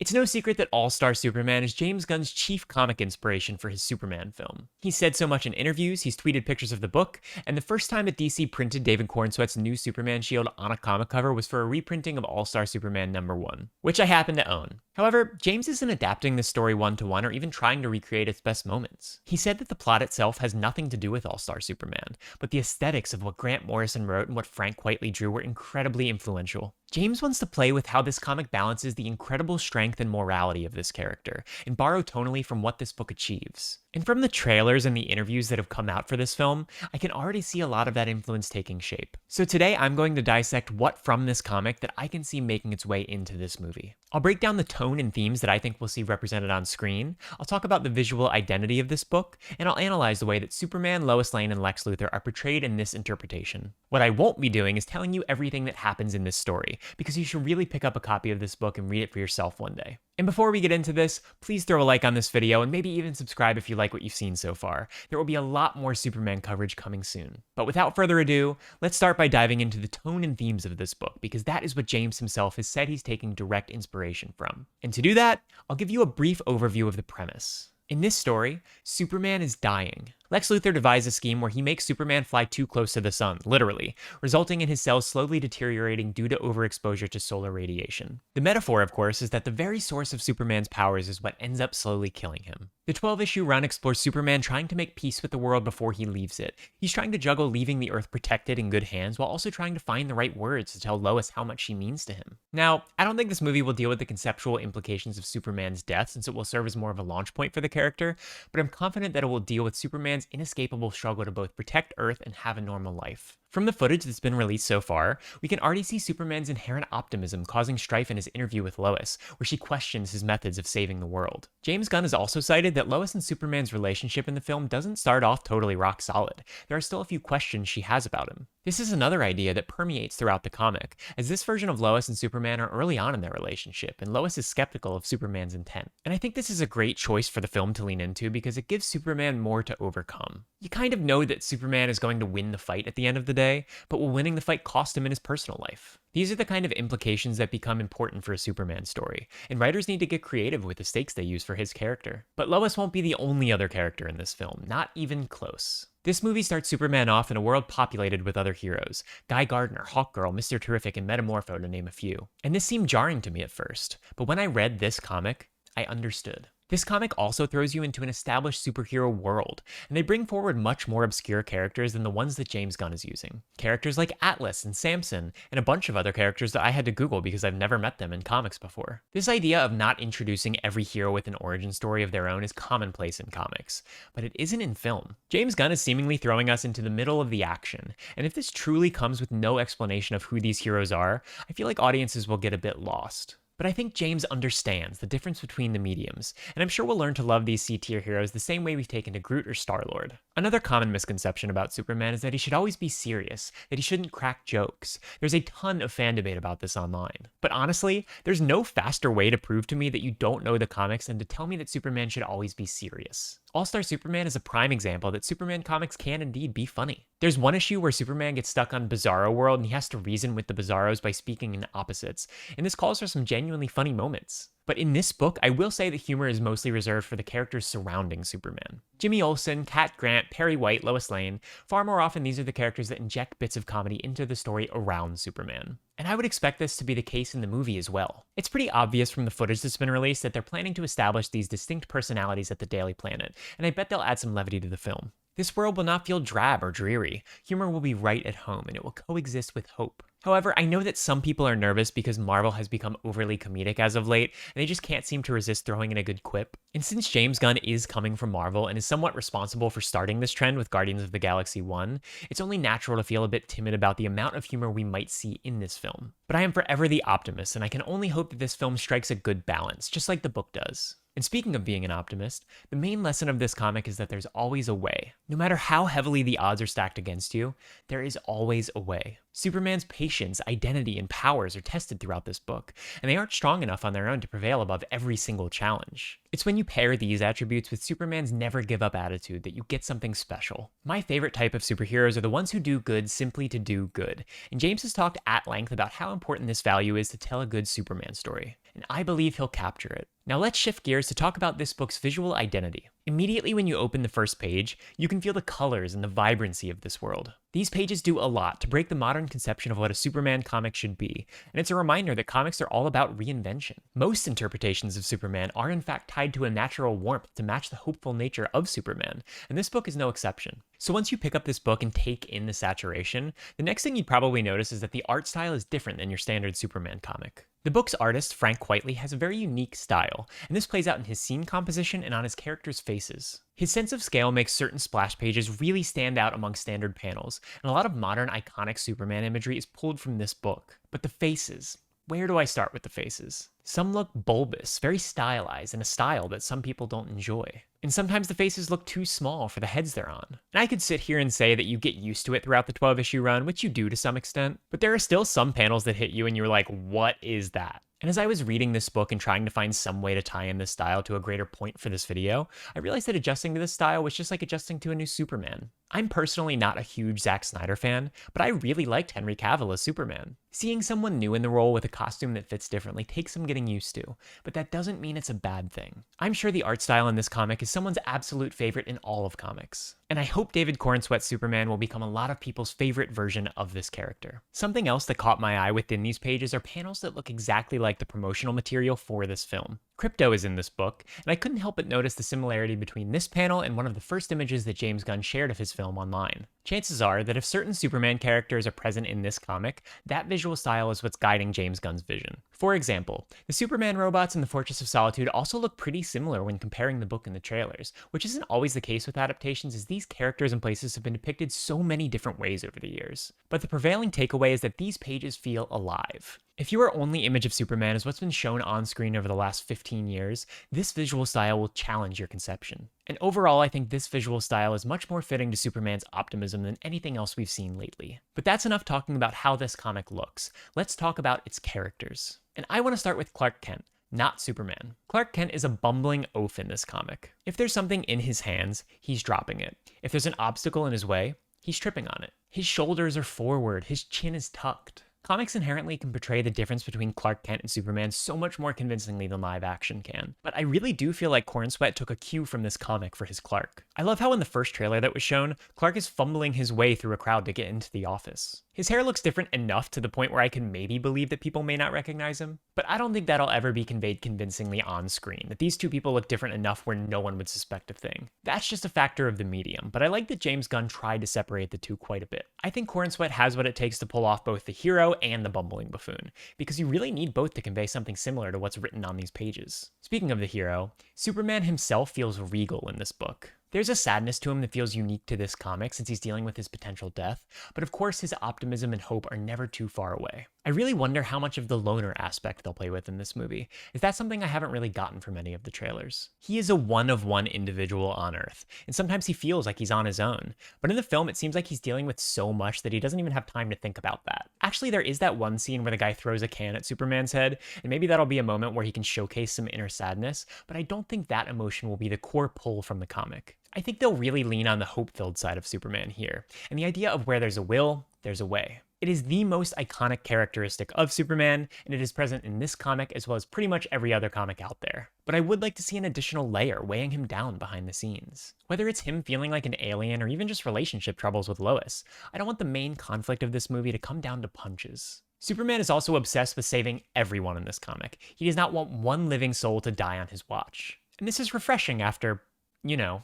It's no secret that All-Star Superman is James Gunn's chief comic inspiration for his Superman film. He's said so much in interviews, he's tweeted pictures of the book, and the first time that DC printed David Cornsweet's new Superman shield on a comic cover was for a reprinting of All-Star Superman #1, which I happen to own. However, James isn't adapting this story one-to-one or even trying to recreate its best moments. He said that the plot itself has nothing to do with All-Star Superman, but the aesthetics of what Grant Morrison wrote and what Frank Quitely drew were incredibly influential. James wants to play with how this comic balances the incredible strength and morality of this character, and borrow tonally from what this book achieves. And from the trailers and the interviews that have come out for this film, I can already see a lot of that influence taking shape. So today I'm going to dissect what from this comic that I can see making its way into this movie. I'll break down the tone and themes that I think we'll see represented on screen, I'll talk about the visual identity of this book, and I'll analyze the way that Superman, Lois Lane, and Lex Luthor are portrayed in this interpretation. What I won't be doing is telling you everything that happens in this story, because you should really pick up a copy of this book and read it for yourself one day. And before we get into this, please throw a like on this video and maybe even subscribe if you like what you've seen so far. There will be a lot more Superman coverage coming soon. But without further ado, let's start by diving into the tone and themes of this book, because that is what James himself has said he's taking direct inspiration from. And to do that, I'll give you a brief overview of the premise. In this story, Superman is dying. Lex Luthor devised a scheme where he makes Superman fly too close to the sun, literally, resulting in his cells slowly deteriorating due to overexposure to solar radiation. The metaphor, of course, is that the very source of Superman's powers is what ends up slowly killing him. The 12-issue run explores Superman trying to make peace with the world before he leaves it. He's trying to juggle leaving the Earth protected in good hands while also trying to find the right words to tell Lois how much she means to him. Now, I don't think this movie will deal with the conceptual implications of Superman's death, since it will serve as more of a launch point for the character, but I'm confident that it will deal with Superman's inescapable struggle to both protect Earth and have a normal life. From the footage that's been released so far, we can already see Superman's inherent optimism causing strife in his interview with Lois, where she questions his methods of saving the world. James Gunn has also cited that Lois and Superman's relationship in the film doesn't start off totally rock solid. There are still a few questions she has about him. This is another idea that permeates throughout the comic, as this version of Lois and Superman are early on in their relationship, and Lois is skeptical of Superman's intent. And I think this is a great choice for the film to lean into because it gives Superman more to overcome. You kind of know that Superman is going to win the fight at the end of the day, but will winning the fight cost him in his personal life? These are the kind of implications that become important for a Superman story, and writers need to get creative with the stakes they use for his character. But Lois won't be the only other character in this film, not even close. This movie starts Superman off in a world populated with other heroes, Guy Gardner, Hawkgirl, Mr. Terrific, and Metamorpho to name a few. And this seemed jarring to me at first, but when I read this comic, I understood. This comic also throws you into an established superhero world, and they bring forward much more obscure characters than the ones that James Gunn is using. Characters like Atlas and Samson, and a bunch of other characters that I had to Google because I've never met them in comics before. This idea of not introducing every hero with an origin story of their own is commonplace in comics, but it isn't in film. James Gunn is seemingly throwing us into the middle of the action, and if this truly comes with no explanation of who these heroes are, I feel like audiences will get a bit lost. But I think James understands the difference between the mediums, and I'm sure we'll learn to love these C-tier heroes the same way we've taken to Groot or Star-Lord. Another common misconception about Superman is that he should always be serious, that he shouldn't crack jokes. There's a ton of fan debate about this online. But honestly, there's no faster way to prove to me that you don't know the comics than to tell me that Superman should always be serious. All-Star Superman is a prime example that Superman comics can indeed be funny. There's one issue where Superman gets stuck on Bizarro World and he has to reason with the Bizarros by speaking in opposites, and this calls for some genuinely funny moments. But in this book, I will say that humor is mostly reserved for the characters surrounding Superman. Jimmy Olsen, Cat Grant, Perry White, Lois Lane, far more often these are the characters that inject bits of comedy into the story around Superman. And I would expect this to be the case in the movie as well. It's pretty obvious from the footage that's been released that they're planning to establish these distinct personalities at the Daily Planet, and I bet they'll add some levity to the film. This world will not feel drab or dreary. Humor will be right at home, and it will coexist with hope. However, I know that some people are nervous because Marvel has become overly comedic as of late, and they just can't seem to resist throwing in a good quip. And since James Gunn is coming from Marvel and is somewhat responsible for starting this trend with Guardians of the Galaxy 1, it's only natural to feel a bit timid about the amount of humor we might see in this film. But I am forever the optimist, and I can only hope that this film strikes a good balance, just like the book does. And speaking of being an optimist, the main lesson of this comic is that there's always a way. No matter how heavily the odds are stacked against you, there is always a way. Superman's patience, identity, and powers are tested throughout this book, and they aren't strong enough on their own to prevail above every single challenge. It's when you pair these attributes with Superman's never-give-up attitude that you get something special. My favorite type of superheroes are the ones who do good simply to do good, and James has talked at length about how important this value is to tell a good Superman story. and I believe he'll capture it. Now let's shift gears to talk about this book's visual identity. Immediately when you open the first page, you can feel the colors and the vibrancy of this world. These pages do a lot to break the modern conception of what a Superman comic should be, and it's a reminder that comics are all about reinvention. Most interpretations of Superman are in fact tied to a natural warmth to match the hopeful nature of Superman, and this book is no exception. So once you pick up this book and take in the saturation, the next thing you'd probably notice is that the art style is different than your standard Superman comic. The book's artist, Frank Quitely, has a very unique style, and this plays out in his scene composition and on his characters' faces. His sense of scale makes certain splash pages really stand out among standard panels, and a lot of modern iconic Superman imagery is pulled from this book. But the faces, where do I start with the faces? Some look bulbous, very stylized, in a style that some people don't enjoy. And sometimes the faces look too small for the heads they're on. And I could sit here and say that you get used to it throughout the 12-issue run, which you do to some extent, but there are still some panels that hit you and you're like, what is that? And as I was reading this book and trying to find some way to tie in this style to a greater point for this video, I realized that adjusting to this style was just like adjusting to a new Superman. I'm personally not a huge Zack Snyder fan, but I really liked Henry Cavill as Superman. Seeing someone new in the role with a costume that fits differently takes some getting used to, but that doesn't mean it's a bad thing. I'm sure the art style in this comic is someone's absolute favorite in all of comics, and I hope David Corenswet's Superman will become a lot of people's favorite version of this character. Something else that caught my eye within these pages are panels that look exactly like the promotional material for this film. Krypto is in this book, and I couldn't help but notice the similarity between this panel and one of the first images that James Gunn shared of his film online. Chances are that if certain Superman characters are present in this comic, that visual style is what's guiding James Gunn's vision. For example, the Superman robots in the Fortress of Solitude also look pretty similar when comparing the book and the trailers, which isn't always the case with adaptations, as these characters and places have been depicted so many different ways over the years. But the prevailing takeaway is that these pages feel alive. If your only image of Superman is what's been shown on screen over the last 15 years, this visual style will challenge your conception. And overall, I think this visual style is much more fitting to Superman's optimism than anything else we've seen lately. But that's enough talking about how this comic looks. Let's talk about its characters. And I want to start with Clark Kent, not Superman. Clark Kent is a bumbling oaf in this comic. If there's something in his hands, he's dropping it. If there's an obstacle in his way, he's tripping on it. His shoulders are forward, his chin is tucked. Comics inherently can portray the difference between Clark Kent and Superman so much more convincingly than live action can. But I really do feel like Corenswet took a cue from this comic for his Clark. I love how in the first trailer that was shown, Clark is fumbling his way through a crowd to get into the office. His hair looks different enough to the point where I can maybe believe that people may not recognize him, but I don't think that'll ever be conveyed convincingly on screen, that these two people look different enough where no one would suspect a thing. That's just a factor of the medium, but I like that James Gunn tried to separate the two quite a bit. I think Corenswet has what it takes to pull off both the hero and the bumbling buffoon, because you really need both to convey something similar to what's written on these pages. Speaking of the hero, Superman himself feels regal in this book. There's a sadness to him that feels unique to this comic since he's dealing with his potential death, but of course his optimism and hope are never too far away. I really wonder how much of the loner aspect they'll play with in this movie, as that's something I haven't really gotten from any of the trailers. He is a one-of-one individual on Earth, and sometimes he feels like he's on his own, but in the film it seems like he's dealing with so much that he doesn't even have time to think about that. Actually, there is that one scene where the guy throws a can at Superman's head, and maybe that'll be a moment where he can showcase some inner sadness, but I don't think that emotion will be the core pull from the comic. I think they'll really lean on the hope-filled side of Superman here, and the idea of where there's a will, there's a way. It is the most iconic characteristic of Superman, and it is present in this comic as well as pretty much every other comic out there. But I would like to see an additional layer weighing him down behind the scenes. Whether it's him feeling like an alien or even just relationship troubles with Lois, I don't want the main conflict of this movie to come down to punches. Superman is also obsessed with saving everyone in this comic. He does not want one living soul to die on his watch. And this is refreshing after, you know.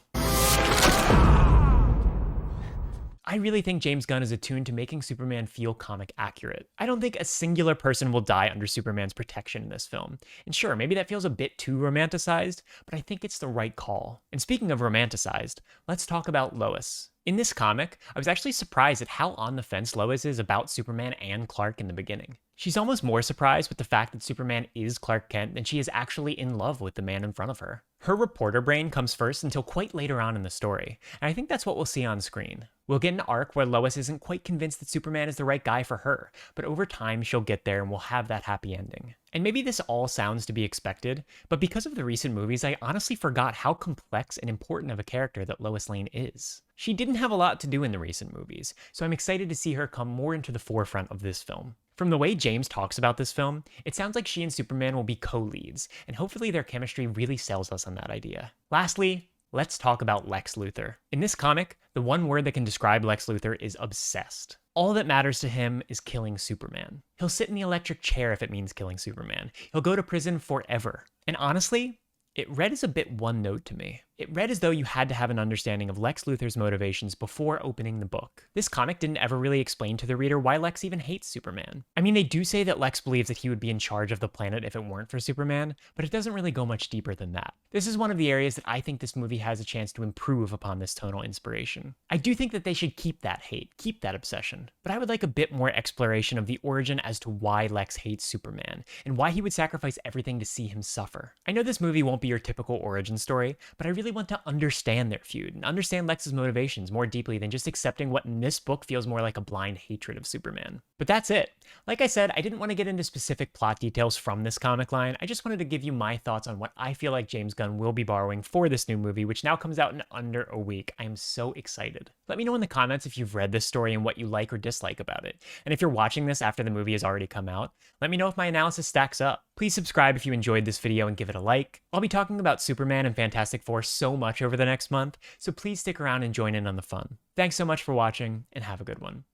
I really think James Gunn is attuned to making Superman feel comic accurate. I don't think a singular person will die under Superman's protection in this film. And sure, maybe that feels a bit too romanticized, but I think it's the right call. And speaking of romanticized, let's talk about Lois. In this comic, I was actually surprised at how on the fence Lois is about Superman and Clark in the beginning. She's almost more surprised with the fact that Superman is Clark Kent than she is actually in love with the man in front of her. Her reporter brain comes first until quite later on in the story, and I think that's what we'll see on screen. We'll get an arc where Lois isn't quite convinced that Superman is the right guy for her, but over time she'll get there and we'll have that happy ending. And maybe this all sounds to be expected, but because of the recent movies, I honestly forgot how complex and important of a character that Lois Lane is. She didn't have a lot to do in the recent movies, so I'm excited to see her come more into the forefront of this film. From the way James talks about this film, it sounds like she and Superman will be co-leads, and hopefully their chemistry really sells us on that idea. Lastly, let's talk about Lex Luthor. In this comic, the one word that can describe Lex Luthor is obsessed. All that matters to him is killing Superman. He'll sit in the electric chair if it means killing Superman. He'll go to prison forever. And honestly, it read as a bit one note to me. It read as though you had to have an understanding of Lex Luthor's motivations before opening the book. This comic didn't ever really explain to the reader why Lex even hates Superman. I mean, they do say that Lex believes that he would be in charge of the planet if it weren't for Superman, but it doesn't really go much deeper than that. This is one of the areas that I think this movie has a chance to improve upon this tonal inspiration. I do think that they should keep that hate, keep that obsession, but I would like a bit more exploration of the origin as to why Lex hates Superman, and why he would sacrifice everything to see him suffer. I know this movie won't be your typical origin story, but I really want to understand their feud and understand Lex's motivations more deeply than just accepting what in this book feels more like a blind hatred of Superman. But that's it. Like I said, I didn't want to get into specific plot details from this comic line. I just wanted to give you my thoughts on what I feel like James Gunn will be borrowing for this new movie, which now comes out in under a week. I am so excited. Let me know in the comments if you've read this story and what you like or dislike about it. And if you're watching this after the movie has already come out, let me know if my analysis stacks up. Please subscribe if you enjoyed this video and give it a like. I'll be talking about Superman and Fantastic Four so much over the next month, so please stick around and join in on the fun. Thanks so much for watching, and have a good one.